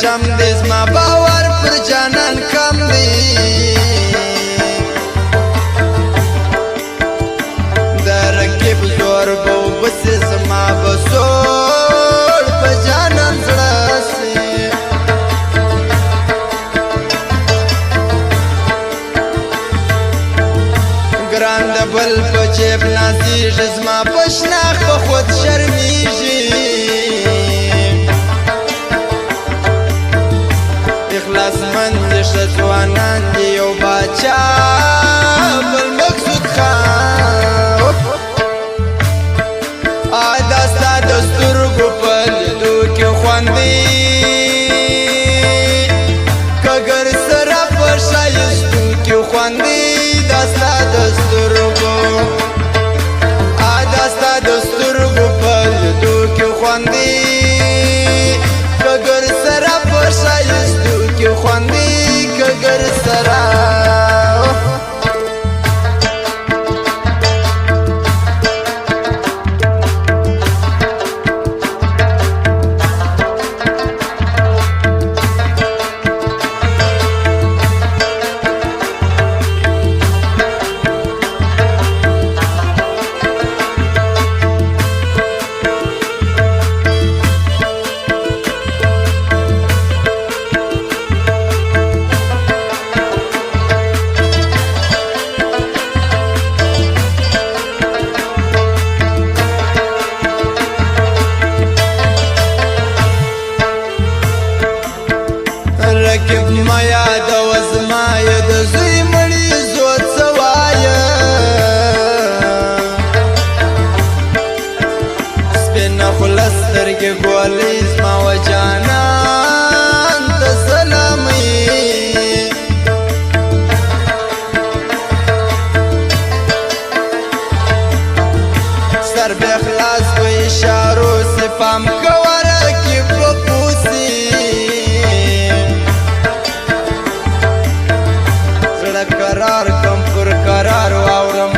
پرچم دې زما باور پر جانان کم دی د رقیب زور به وبسې زما به سوړ په جانان زړه سي ګران د بل په جیب نازیږي زما په شناخت په خود شرمیږي اخلاص مند ښځوانان دي یو باچا بل مقصود خان دا ستا د سترګو په لیدو کې خوند دی که ګر سره په ښایستو کې خوند دی دا ستا د سترګو دا ستا د سترګو په لیدو کې خوند دی که ګر سره په ښایستو کې خوند دی که ګر سره رقیب ما یادوه زما یې د زوی مړي زور څه وایه سپینه خوله سترګې ګولۍ زما و جانان ته سلامي سر بې خلاص په اشارو سې پام کوه رقیب په پوسي قرار کم پر قرار واورم